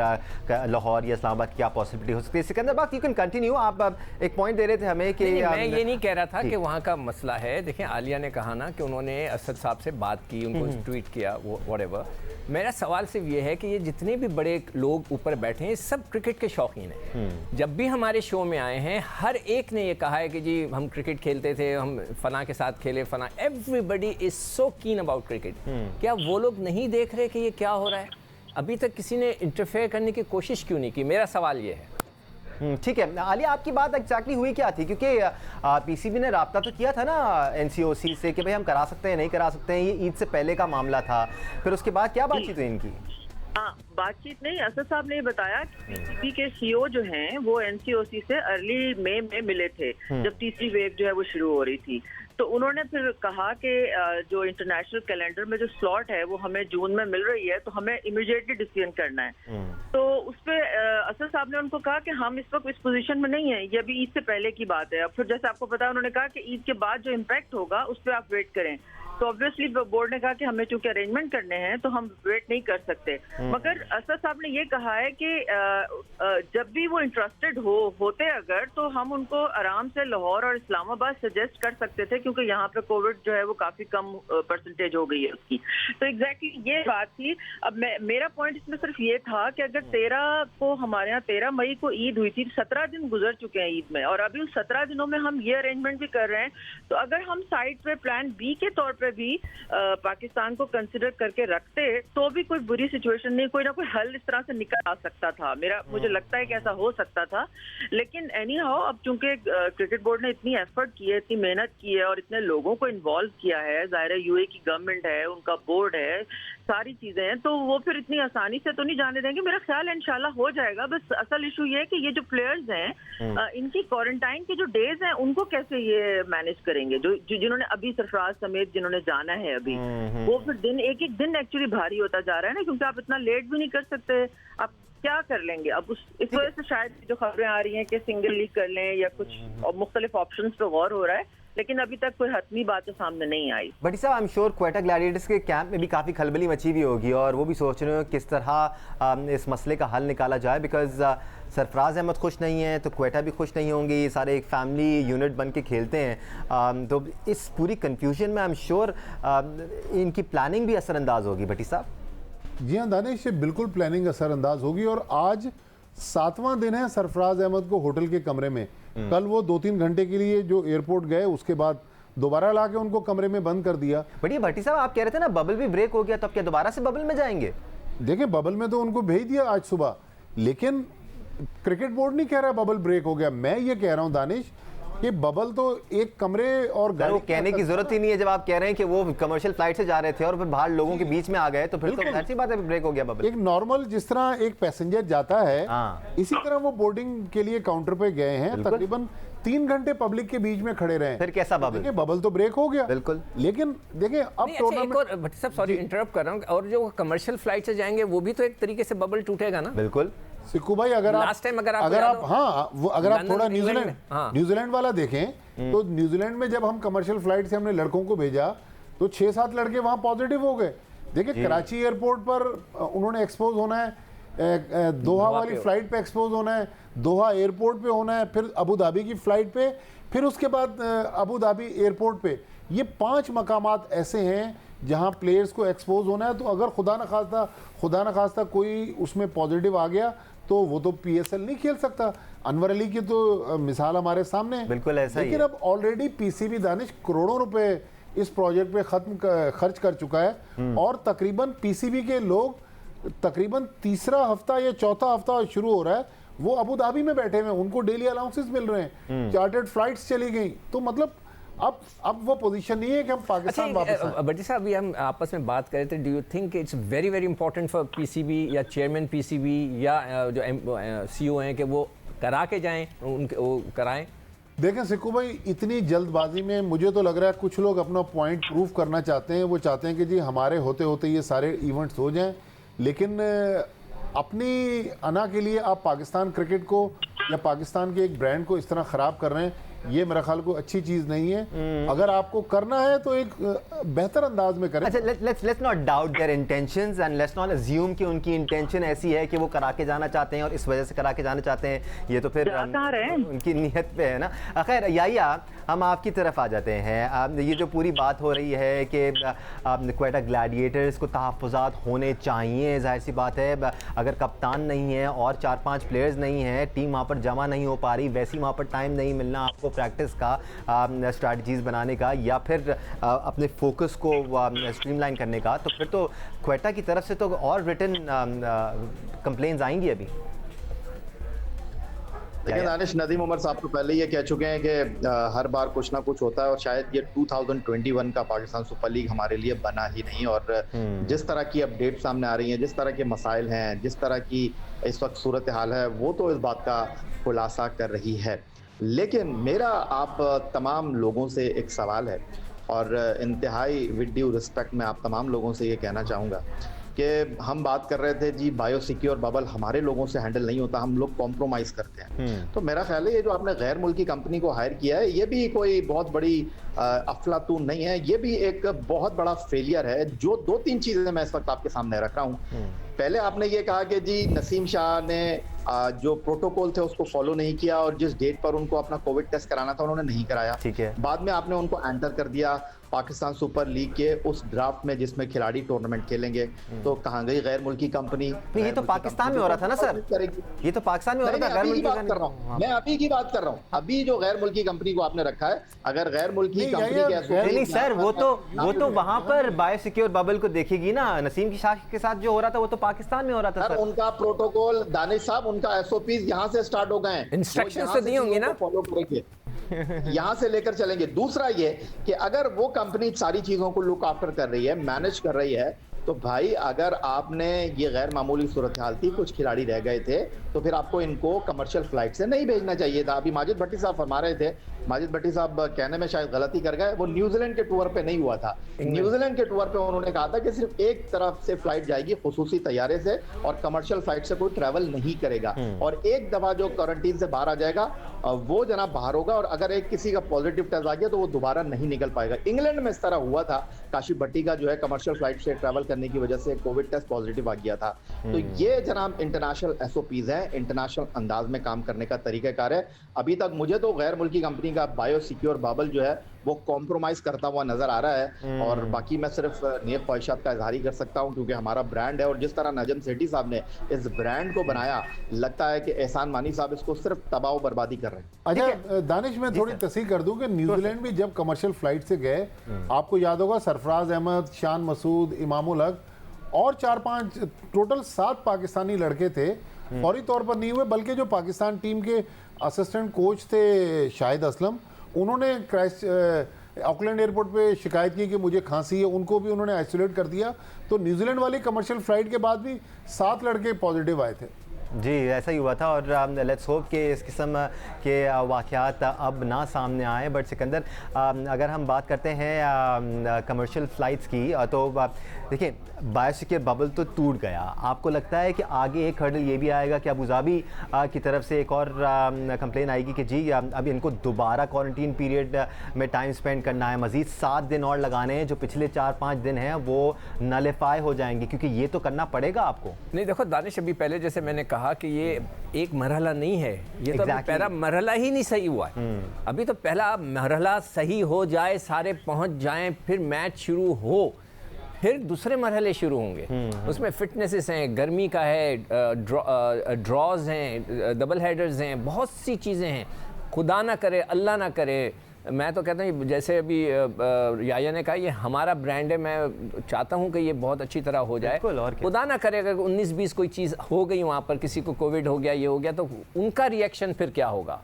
लाहौर या इस्लामाबाद की क्या पॉसिबिलिटी हो सकती है। सिकंदर बाग, यू कैन कंटिन्यू। आप एक पॉइंट दे रहे थे हमें कि मैं ये नहीं कह रहा था कि वहाँ का मसला है। देखिए, आलिया ने कहा ना कि उन्होंने असद साहब से बात की, उनको ट्वीट किया, वो व्हाटएवर। मेरा सवाल सिर्फ ये है कि ये जितने भी बड़े लोग ऊपर बैठे हैं सब क्रिकेट के शौकीन हैं। जब भी हमारे शो में आए हैं हर एक ने ये कहा है कि जी हम क्रिकेट खेलते थे, हम फना के साथ खेले, फना। एवरीबडी इज सो कीन अबाउट क्रिकेट। क्या वो लोग नहीं देख रहे कि ये क्या हो रहा है? अभी तक किसी ने इंटरफेयर करने की कोशिश क्यों नहीं की? मेरा सवाल ये है। ठीक है आलिया, आपकी बात एग्जैक्टली हुई क्या थी? क्योंकि पीसीबी ने राब्ता तो किया था ना एनसीओसी से कि भाई हम करा सकते हैं, नहीं करा सकते हैं। ये ईद से पहले का मामला था, फिर उसके बाद क्या बातचीत हुई इनकी? हाँ, बातचीत नहीं, असद साहब ने बताया कि पीसीबी के सीईओ जो हैं वो एनसीओसी से अर्ली मई में मिले थे जब तीसरी वेव जो है वो शुरू हो रही थी। तो उन्होंने फिर कहा कि जो इंटरनेशनल कैलेंडर में जो स्लॉट है वो हमें जून में मिल रही है, तो हमें इमीडिएटली डिसीजन करना है। तो उस पर असद साहब ने उनको कहा कि हम इस वक्त इस पोजीशन में नहीं है, ये अभी ईद से पहले की बात है। अब फिर जैसे आपको पता है, उन्होंने कहा कि ईद के बाद जो इम्पैक्ट होगा उस पर आप वेट करें। तो ऑब्वियसली बोर्ड ने कहा कि हमें चूंकि अरेंजमेंट करने हैं तो हम वेट नहीं कर सकते। मगर असद साहब ने ये कहा है कि जब भी वो इंटरेस्टेड होते अगर, तो हम उनको आराम से लाहौर और इस्लामाबाद सजेस्ट कर सकते थे, क्योंकि यहाँ पे कोविड जो है वो काफी कम परसेंटेज हो गई है उसकी। तो एग्जैक्टली ये बात थी। अब मेरा पॉइंट इसमें सिर्फ ये था कि अगर 13 को हमारे यहाँ 13 मई को ईद हुई थी, 17 दिन गुजर चुके हैं ईद में, और अभी उस 17 दिनों में हम ये अरेंजमेंट भी कर रहे हैं। तो अगर हम साइड पे प्लान बी के तौर पे भी पाकिस्तान को कंसिडर करके रखते तो भी कोई बुरी सिचुएशन नहीं, कोई ना कोई हल इस तरह से निकल आ सकता था। मुझे लगता है कि ऐसा हो सकता था। लेकिन एनी हाउ, अब चूंकि क्रिकेट बोर्ड ने इतनी एफर्ट की है, इतनी मेहनत की है और इतने लोगों को इन्वॉल्व किया है, जाहिर है यूए की गवर्नमेंट है, उनका बोर्ड है, सारी चीजें हैं, तो वो फिर इतनी आसानी से तो नहीं जाने देंगे। मेरा ख्याल है इंशाल्लाह हो जाएगा। बस असल इशू ये है कि ये जो प्लेयर्स हैं इनकी क्वारंटाइन के जो डेज हैं उनको कैसे ये मैनेज करेंगे, जो जिन्होंने अभी सरफराज समेत जिन्होंने जाना है अभी, वो फिर दिन एक एक दिन एक्चुअली भारी होता जा रहा है ना, क्योंकि आप इतना लेट भी नहीं कर सकते। आप क्या कर लेंगे अब? इस वजह से शायद जो खबरें आ रही हैं कि सिंगल लीग कर लें या कुछ मुख्तलिफ ऑप्शन पे गौर हो रहा है, लेकिन अभी तक कोई हतमी बात तो सामने नहीं आई। बट साहब, I am sure Quetta Gladiators के कैंप में भी काफ़ी खलबली मची हुई होगी और वो भी सोच रहे हो किस तरह इस मसले का हल निकाला जाए। बिकॉज सरफराज अहमद खुश नहीं है तो क्वेटा भी खुश नहीं होंगे, ये सारे एक फैमिली यूनिट बन के खेलते हैं। तो इस पूरी कन्फ्यूजन में आई एम श्योर इनकी प्लानिंग भी असरअंदाज होगी। भट्टी साहब। जी हाँ दानिश, बिल्कुल प्लानिंग असरअंदाज होगी। और आज 7वां दिन है सरफराज अहमद को होटल के कमरे में। कल वो 2-3 घंटे के लिए जो एयरपोर्ट गए, उसके बाद दोबारा लाके उनको कमरे में बंद कर दिया। बट ये भट्टी साहब, आप कह रहे थे ना बबल भी ब्रेक हो गया, तो अब क्या दोबारा से बबल में जाएंगे? देखिए, बबल में तो उनको भेज दिया आज सुबह, लेकिन क्रिकेट बोर्ड नहीं कह रहा बबल ब्रेक हो गया। मैं ये कह रहा हूँ दानिश, ये बबल तो एक कमरे और वो कहने की जरूरत ही नहीं है। जब आप कह रहे हैं कि वो कमर्शियल फ्लाइट से जा रहे थे और फिर बाहर लोगों के बीच में आ गए, तो फिर तो ऐसी बात है ब्रेक हो गया बबल। एक नॉर्मल जिस तरह एक पैसेंजर जाता है, इसी तरह वो बोर्डिंग के लिए काउंटर पे गए हैं। तकरीबन 3 घंटे पब्लिक के बीच में खड़े रहे। फिर कैसा बबल? बबल तो ब्रेक हो गया बिल्कुल। लेकिन देखिए अब टूर्नामेंट, भट्टी साहब सॉरी इंटरप्ट कर रहा हूँ, और जो कमर्शियल फ्लाइट से जाएंगे वो भी तो एक तरीके से बबल टूटेगा ना? बिल्कुल सिक्कू भाई, अगर आप थोड़ा न्यूजीलैंड वाला देखें, तो न्यूजीलैंड में जब हम कमर्शियल फ्लाइट से हमने लड़कों को भेजा तो 6-7 लड़के वहां पॉजिटिव हो गए। देखिए, कराची एयरपोर्ट पर उन्होंने एक्सपोज होना है, दोहा वाली फ्लाइट पे एक्सपोज होना है, दोहा एयरपोर्ट पे होना है, फिर अबू धाबी की फ्लाइट पे, फिर उसके बाद अबू धाबी एयरपोर्ट पे। ये 5 मकामात ऐसे हैं जहां प्लेयर्स को एक्सपोज होना है। तो अगर खुदा न खास्ता कोई उसमें पॉजिटिव आ गया तो वो तो पीएसएल नहीं खेल सकता। अनवर अली की तो मिसाल हमारे सामने है। बिल्कुल ऐसा ही है। लेकिन अब ऑलरेडी पीसीबी दानिश करोड़ों रुपए इस प्रोजेक्ट पे खर्च कर चुका है, और तकरीबन पीसीबी के लोग तकरीबन 3रा हफ्ता या 4था हफ्ता शुरू हो रहा है, वो अबू धाबी में बैठे हुए हैं, उनको डेली अलाउंसेस मिल रहे हैं, चार्टर्ड फ्लाइट्स चली गई। तो मतलब अब वो पोजीशन नहीं है कि हम पाकिस्तान वापस आए। भट्टी साहब, अभी हम आपस में बात कर रहे थे, do you think it's very very important for PCB या चेयरमैन पीसीबी या जो सीईओ हैं कि वो करा के जाएं, उनके वो कराएं? देखें सिक्कू भाई, इतनी जल्दबाजी में मुझे तो लग रहा है कुछ लोग अपना पॉइंट प्रूव करना चाहते हैं। वो चाहते हैं कि जी हमारे होते होते ये सारे इवेंट्स हो जाएं, लेकिन अपनी अना के लिए आप पाकिस्तान क्रिकेट को या पाकिस्तान के एक ब्रांड को इस तरह ख़राब कर रहे हैं। ये मेरा ख्याल को अच्छी चीज़ नहीं है। अगर आपको करना है तो एक बेहतर अंदाज में करें। अच्छा, let's not doubt their intentions and let's not assume कि उनकी इंटेंशन ऐसी है कि वो करा के जाना चाहते हैं और इस वजह से करा के जाना चाहते हैं। ये तो फिर उनकी नीयत पे है ना। खैर याया, हम आपकी तरफ आ जाते हैं। ये जो पूरी बात हो रही है कि क्वेटा ग्लैडिएटर्स को तहफ़्फ़ुज़ात होने चाहिए, जाहिर सी बात है अगर कप्तान नहीं है और 4-5 प्लेयर्स नहीं हैं, टीम वहाँ पर जमा नहीं हो पा रही, वैसी वहाँ पर टाइम नहीं मिलना आपको प्रैक्टिस का, स्ट्रैटेजीज़ बनाने का या फिर अपने फोकस को स्ट्रीमलाइन करने का, तो फिर तो क्वेटा की तरफ से तो और रिटन कंप्लेंट्स आएंगी अभी। लेकिन दानिश, नदीम उमर साहब तो पहले ये कह चुके हैं कि हर बार कुछ ना कुछ होता है और शायद ये 2021 का पाकिस्तान सुपर लीग हमारे लिए बना ही नहीं। और जिस तरह की अपडेट सामने आ रही हैं, जिस तरह के मसाइल हैं, जिस तरह की इस वक्त सूरत हाल है, वो तो इस बात का खुलासा कर रही है। लेकिन मेरा आप तमाम लोगों से एक सवाल है और इंतहाई विद ड्यू रिस्पेक्ट मैं आप तमाम लोगों से ये कहना चाहूँगा कि हम बात कर रहे थे जी बायो सिक्योर बबल हमारे लोगों से हैंडल नहीं होता, हम लोग कॉम्प्रोमाइज करते हैं। तो मेरा ख्याल है ये जो आपने गैर मुल्की कंपनी को हायर किया है, ये भी कोई बहुत बड़ी अफलातून नहीं है, ये भी एक बहुत बड़ा फेलियर है। जो 2-3 चीजें मैं इस वक्त आपके सामने रख रहा हूँ। पहले आपने ये कहा कि जी नसीम शाह ने जो प्रोटोकॉल थे उसको फॉलो नहीं किया और जिस डेट पर उनको अपना कोविड टेस्ट कराना था उन्होंने नहीं कराया। ठीक है। बाद में आपने उनको एंटर कर दिया पाकिस्तान सुपर लीग के उस ड्राफ्ट में जिसमें खिलाड़ी टूर्नामेंट खेलेंगे। तो कहाँ गई गैर मुल्की कंपनी? नहीं, ये तो पाकिस्तान में हो रहा था ना सर, ये तो पाकिस्तान में हो रहा था। गैर मुल्की बात कर रहा हूँ मैं, अभी की बात कर रहा हूँ। अभी जो गैर मुल्की कंपनी को आपने रखा है, अगर गैर मुल्की कंपनी नहीं सर, वो तो वहां पर बायो सिक्योर बबल को देखेगी ना। नसीम की शाख के साथ जो हो रहा था वो तो पाकिस्तान में हो रहा था सर। उनका प्रोटोकॉल दानिश साहब, उनका एसओपीज यहाँ से स्टार्ट हो गए हैं, इंस्ट्रक्शंस तो दी होंगी ना, फॉलो करेंगे, यहां से लेकर चलेंगे। दूसरा ये कि अगर वो कंपनी सारी चीजों को लुक आफ्टर कर रही है, मैनेज कर रही है, तो भाई अगर आपने ये गैर मामूली सूरत हाल थी, कुछ खिलाड़ी रह गए थे, तो फिर आपको इनको कमर्शियल फ्लाइट से नहीं भेजना चाहिए था। अभी माजिद भट्टी साहब फरमा रहे थे, माजिद भट्टी साहब कहने में शायद गलती कर गए, वो न्यूजीलैंड के टूर पे नहीं हुआ था। न्यूजीलैंड के टूर पे उन्होंने कहा था कि सिर्फ एक तरफ से फ्लाइट जाएगी खुसूसी तैयारे से और कमर्शियल फ्लाइट से कोई ट्रैवल नहीं करेगा, और एक दफा जो क्वारंटीन से बाहर आ जाएगा वो जनाब बाहर होगा, और अगर एक किसी का पॉजिटिव टेस्ट आ गया तो वो दोबारा नहीं निकल पाएगा। इंग्लैंड में इस तरह हुआ था, काशिफ भट्टी का जो है कमर्शियल फ्लाइट से ट्रैवल करने की वजह से कोविड टेस्ट पॉजिटिव आ गया था। तो ये जनाब इंटरनेशनल एसओपीज है, इंटरनेशनल अंदाज में काम करने का तरीकाकार है। अभी तक मुझे तो गैर मुल्की कंपनी का बायो सिक्योर बबल जो है वो कॉम्प्रोमाइज करता हुआ नजर आ रहा है। और बाकी मैं सिर्फ नेक ख्वाहिशात का इजहार ही कर सकता हूं, क्योंकि हमारा ब्रांड है और जिस तरह नजम सेठी साहब ने इस ब्रांड को बनाया, लगता है कि एहसान मानी साहब इसको सिर्फ तबाह बर्बादी कर रहे हैं। अच्छा दानिश, मैं थोड़ी तस्दीक कर दूं कि न्यूजीलैंड भी जब कमर्शियल फ्लाइट से गए, आपको याद होगा सरफराज अहमद, शान मसूद, इमामुल हक और 4-5 टोटल 7 पाकिस्तानी लड़के थे। फौरी तौर पर नहीं हुए, बल्कि जो पाकिस्तान टीम के असिस्टेंट कोच थे शाहिद असलम, उन्होंने ऑकलैंड एयरपोर्ट पे शिकायत की कि मुझे खांसी है, उनको भी उन्होंने आइसोलेट कर दिया। तो न्यूजीलैंड वाली कमर्शियल फ्लाइट के बाद भी 7 लड़के पॉजिटिव आए थे। जी ऐसा ही हुआ था और लेट्स होप कि इस किस्म के वाक़यात अब ना सामने आए। बट सिकंदर, अगर हम बात करते हैं कमर्शियल फ़्लाइट्स की, तो देखिए बायोसिक्योर बबल तो टूट गया। आपको लगता है कि आगे एक हर्डल ये भी आएगा कि अबू धाबी की तरफ से एक और कंप्लेन आएगी कि जी अब इनको दोबारा क्वारंटीन पीरियड में टाइम स्पेंड करना है, मज़ीद 7 दिन और लगाने हैं, जो पिछले 4-5 दिन हैं वो नलिफाई हो जाएंगे, क्योंकि ये तो करना पड़ेगा आपको। नहीं देखो दानिश, अभी पहले जैसे मैंने कहा कि ये एक मरहला नहीं है, ये तो पहला मरहला ही नहीं सही हुआ है। अभी तो पहला मरहला सही हो जाए, सारे पहुंच जाएं, फिर मैच शुरू हो, फिर दूसरे मरहले शुरू होंगे। उसमें फिटनेसेस हैं, गर्मी का है, ड्रॉज हैं, डबल हेडर्स हैं, बहुत सी चीज़ें हैं। खुदा ना करे, अल्लाह ना करे, मैं तो कहता हूँ जैसे अभी याया ने कहा, ये हमारा ब्रांड है, मैं चाहता हूँ कि ये बहुत अच्छी तरह हो जाए। खुदा ना करे अगर 19-20 कोई चीज़ हो गई वहाँ पर, किसी को कोविड हो गया, ये हो गया, तो उनका रिएक्शन फिर क्या होगा।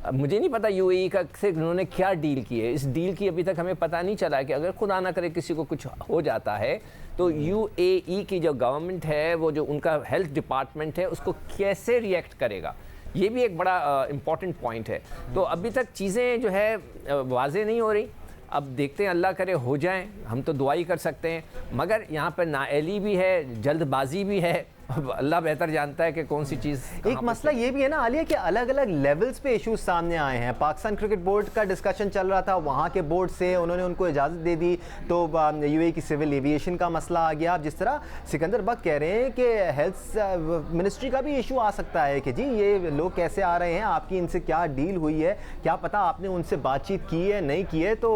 मुझे नहीं पता यूएई का से उन्होंने क्या डील की है, इस डील की अभी तक हमें पता नहीं चला है कि अगर खुदा ना करे किसी को कुछ हो जाता है तो यूएई की जो गवर्नमेंट है, वो जो उनका हेल्थ डिपार्टमेंट है, उसको कैसे रिएक्ट करेगा, ये भी एक बड़ा इम्पॉर्टेंट पॉइंट है। तो अभी तक चीज़ें जो है वाज़े नहीं हो रही। अब देखते हैं, अल्लाह करे हो जाएं, हम तो दुआ ही कर सकते हैं, मगर यहाँ पर नाअहली भी है, जल्दबाजी भी है। अब अल्लाह बेहतर जानता है कि कौन सी चीज़ एक मसला ये भी है ना आलिया कि अलग अलग लेवल्स पे इश्यूज सामने आए हैं। पाकिस्तान क्रिकेट बोर्ड का डिस्कशन चल रहा था, वहाँ के बोर्ड से उन्होंने उनको इजाज़त दे दी, तो यूएई की सिविल एविएशन का मसला आ गया। अब जिस तरह सिकंदर बक कह रहे हैं कि हेल्थ मिनिस्ट्री का भी इशू आ सकता है कि जी ये लोग कैसे आ रहे हैं, आपकी इनसे क्या डील हुई है, क्या पता आपने उनसे बातचीत की है नहीं की है, तो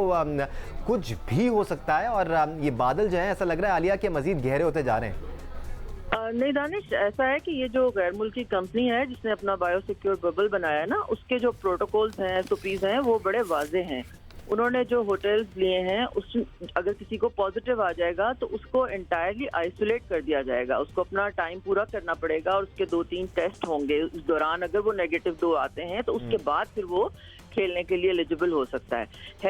कुछ भी हो सकता है। और ये बादल जो है ऐसा लग रहा है आलिया के मज़ीद गहरे होते जा रहे हैं। नहीं दानिश, ऐसा है कि ये जो गैर मुल्की कंपनी है जिसने अपना बायोसिक्योर बबल बनाया है ना, उसके जो प्रोटोकॉल्स हैं, SOPs हैं, वो बड़े वाजे हैं। उन्होंने जो होटल्स लिए हैं उस अगर किसी को पॉजिटिव आ जाएगा तो उसको एंटायरली आइसोलेट कर दिया जाएगा, उसको अपना टाइम पूरा करना पड़ेगा और उसके 2-3 टेस्ट होंगे। उस दौरान अगर वो नेगेटिव 2 आते हैं तो उसके बाद फिर वो खेलने के लिए एलिजिबल हो सकता है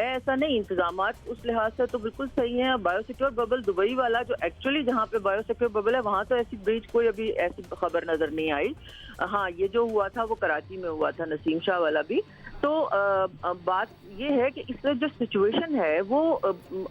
ऐसा नहीं। इंतजामात उस लिहाज से तो बिल्कुल सही है। बायोसिक्योर बबल दुबई वाला जो एक्चुअली जहाँ पे बायोसिक्योर बबल है वहाँ तो ऐसी ब्रीच कोई अभी ऐसी खबर नजर नहीं आई। हाँ, ये जो हुआ था वो कराची में हुआ था, नसीम शाह वाला भी। तो बात ये है कि इसमें जो सिचुएशन है वो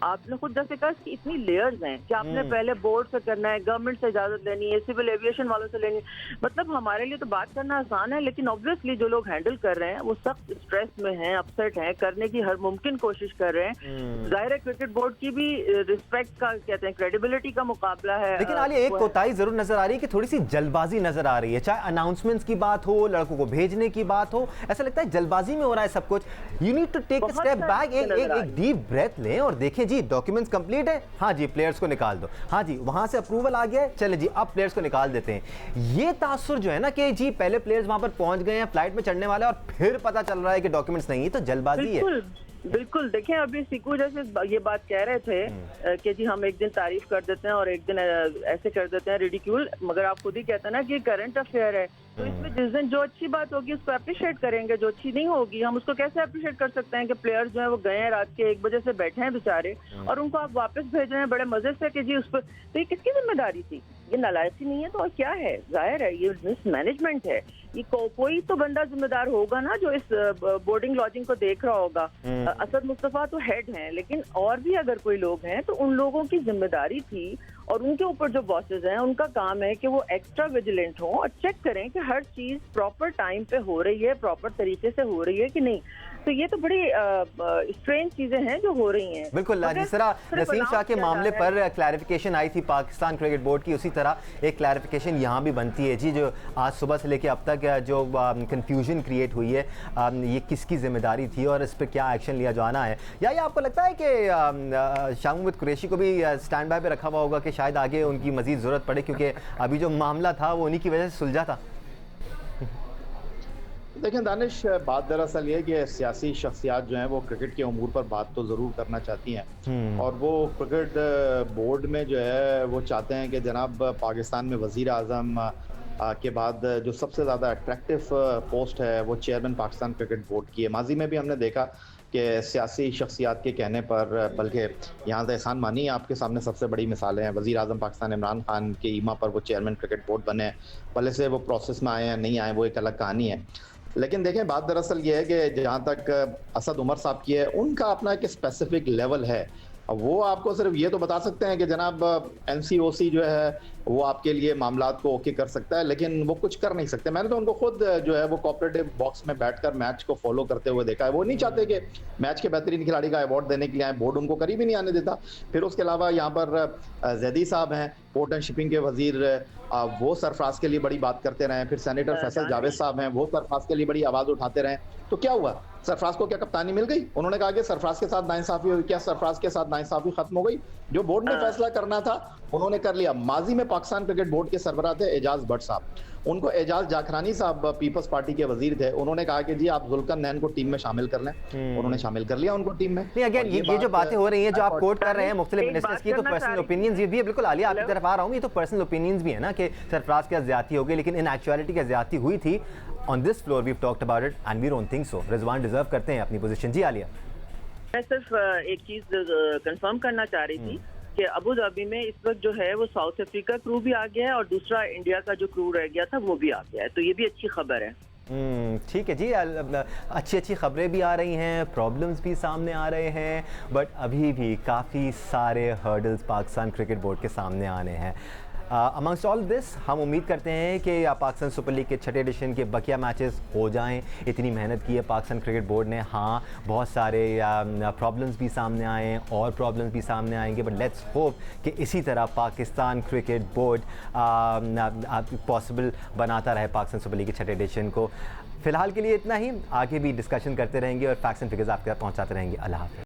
आपने खुद जैसे कहा कि इतनी लेयर्स हैं कि आपने पहले बोर्ड से करना है, गवर्नमेंट से इजाजत लेनी है, सिविल एविएशन वालों से लेनी है। मतलब हमारे लिए तो बात करना आसान है, लेकिन ऑब्वियसली जो लोग हैंडल कर रहे हैं वो सख्त स्ट्रेस में हैं, अपसेट हैं, करने की हर मुमकिन कोशिश कर रहे हैं। जाहिर है क्रिकेट बोर्ड की भी रिस्पेक्ट का कहते हैं क्रेडिबिलिटी का मुकाबला है। लेकिन आलिया एक कोताही जरूर नजर आ रही है कि थोड़ी सी जल्दबाजी नजर आ रही है, चाहे अनाउंसमेंट्स की बात हो, लड़कों को भेजने की बात हो, ऐसा लगता है जल्दबाजी में हो रहा है सब कुछ। You need to take a step back, एक डीप ब्रेथ लें और देखें जी डॉक्यूमेंट्स कंप्लीट है, हाँ जी प्लेयर्स को निकाल दो, हाँ जी वहां से अप्रूवल आ गया है, चले जी अब प्लेयर्स को निकाल देते हैं। ये तासुर जो है ना कि जी पहले प्लेयर्स वहां पर पहुंच गए हैं, फ्लाइट में चढ़ने वाले और फिर पता चल रहा है कि डॉक्यूमेंट्स नहीं है, तो जल्दबाजी है। बिल्कुल देखें, अभी सिकू जैसे ये बात कह रहे थे कि जी हम एक दिन तारीफ कर देते हैं और एक दिन ऐसे कर देते हैं रिडिक्यूल, मगर आप खुद ही कहते हैं ना कि करंट अफेयर है, तो इसमें जिस दिन जो अच्छी बात होगी उसको अप्रिशिएट करेंगे, जो अच्छी नहीं होगी हम उसको कैसे अप्रिशिएट कर सकते हैं कि प्लेयर्स जो है वो गए हैं रात के 1 बजे से बैठे हैं बेचारे और उनको आप वापस भेज रहे हैं बड़े मजे से कि जी उस पर, तो ये किसकी जिम्मेदारी थी? ये नालायकी नहीं है तो और क्या है? जाहिर है ये मिसमैनेजमेंट है। ये कोई तो बंदा जिम्मेदार होगा ना जो इस बोर्डिंग लॉजिंग को देख रहा होगा। असद मुस्तफा तो हेड हैं, लेकिन और भी अगर कोई लोग हैं तो उन लोगों की जिम्मेदारी थी और उनके ऊपर जो बॉसेस हैं उनका काम है कि वो एक्स्ट्रा विजिलेंट हों और चेक करें कि हर चीज प्रॉपर टाइम पे हो रही है, प्रॉपर तरीके से हो रही है कि नहीं। तो ये तो बड़ी स्ट्रेंज चीजें हैं जो हो रही हैं। बिल्कुल, जिस तरह नसीम शाह के मामले पर क्लैरिफिकेशन आई थी पाकिस्तान क्रिकेट बोर्ड की, उसी तरह एक क्लैरिफिकेशन यहाँ भी बनती है जी, जो आज सुबह से लेकर अब तक जो कंफ्यूजन क्रिएट हुई है, ये किसकी जिम्मेदारी थी और इस पर क्या एक्शन लिया जाना है। या ये आपको लगता है कि शाह महमूद कुरैशी को भी स्टैंड बाय पे रखा हुआ होगा कि शायद आगे उनकी मजीद ज़रूरत पड़े, क्योंकि अभी जो मामला था वो उन्हीं की वजह से सुलझा था? देखें दानिश, बात दरअसल ये कि सियासी शख्सियात जो हैं वो क्रिकेट के अमूर पर बात तो ज़रूर करना चाहती हैं और वो क्रिकेट बोर्ड में जो है वो चाहते हैं कि जनाब पाकिस्तान में वज़ीर आज़म के बाद जो सबसे ज़्यादा अट्रैक्टिव पोस्ट है वो चेयरमैन पाकिस्तान क्रिकेट बोर्ड की है। माजी में भी हमने देखा कि सियासी शख्सियात के कहने पर, बल्कि यहाँ से एहसान मानी आपके सामने सबसे बड़ी मिसालें हैं। वज़ीर आज़म पाकिस्तान इमरान खान के ईमा पर वो चेयरमैन क्रिकेट बोर्ड बने, भले से वो प्रोसेस में आए हैं नहीं आए वो एक अलग कहानी है। लेकिन देखें बात दरअसल ये है कि जहाँ तक असद उमर साहब की है, उनका अपना एक स्पेसिफिक लेवल है। अब वो आपको सिर्फ ये तो बता सकते हैं कि जनाब NCOC जो है वो आपके लिए मामलात को ओके कर सकता है, लेकिन वो कुछ कर नहीं सकते। मैंने तो उनको खुद जो है वो कोऑपरेटिव बॉक्स में बैठकर मैच को फॉलो करते हुए देखा है। वो नहीं चाहते कि मैच के बेहतरीन खिलाड़ी का अवार्ड देने के लिए आए, बोर्ड उनको करीब ही नहीं आने देता। फिर उसके अलावा यहाँ पर जैदी साहब हैं, पोर्ट एंड शिपिंग के वजीर, वो सरफराज के लिए बड़ी बात करते रहे। फिर सेनेटर फैसल जावेद साहब हैं, वो सरफराज के लिए बड़ी आवाज़ उठाते रहे। तो क्या हुआ? सरफराज को क्या कप्तानी मिल गई? उन्होंने कहा कि सरफराज के साथ नाइंसाफी हुई। क्या सरफराज के साथ नाइंसाफी खत्म हो गई? जो बोर्ड ने फैसला करना था उन्होंने कर लिया। माजी में पाकिस्तान क्रिकेट बोर्ड के सरबराह थे एजाज भट्ट साहब, उनको एजाज जाखरानी साहब पीपल्स पार्टी के वजीर थे, उन्होंने कहा कि जी आप जुल्कन नैन को टीम में शामिल कर लें। उन्होंने शामिल कर लिया उनको टीम में। नहीं, अगेन ये जो बातें हो रही हैं जो आप कोट कर रहे हैं मुख्तलिफ मिनिस्टर्स की, तो पर्सनल ओपिनियंस ये भी है। बिल्कुल आलिया आपकी तरफ आ रहा हूँ, ये तो पर्सनल ओपिनियंस भी है ना कि सरफराज की ज्यादती हो गई, लेकिन इन एक्चुअलिटी की ज्यादती हुई थी। On this floor we have talked about it and we don't think so. Rizwan deserve करते हैं अपनी पोजीशन। जी आलिया, मैं सिर्फ एक चीज कंफर्म करना चाह रही थी कि अबू धाबी में इस वक्त जो है वो साउथ अफ्रीका क्रू भी आ गया है और दूसरा इंडिया का जो क्रू रह गया था वो भी आ गया है, तो ये भी अच्छी खबर है। ठीक है जी, अच्छी अच्छी खबरें भी आ रही हैं, प्रॉब्लम्स भी सामने आ रहे हैं, बट अभी भी काफ़ी सारे हर्डल्स पाकिस्तान क्रिकेट बोर्ड के सामने आने हैं। अमंगस्ट ऑल दिस हम उम्मीद करते हैं कि पाकिस्तान सुपर लीग के छठे एडिशन के बकिया मैचेस हो जाएं। इतनी मेहनत की है पाकिस्तान क्रिकेट बोर्ड ने। हाँ, बहुत सारे प्रॉब्लम्स भी सामने आए हैं और प्रॉब्लम्स भी सामने आएंगे, बट लेट्स होप कि इसी तरह पाकिस्तान क्रिकेट बोर्ड पॉसिबल बनाता रहे पाकिस्तान सुपर लीग के छठे एडिशन को। फिलहाल के लिए इतना ही, आगे भी डिस्कशन करते रहेंगे और फैक्ट्स एंड फिगर्स आपके तक पहुंचाते रहेंगे। अल्लाह हाफ़िज़।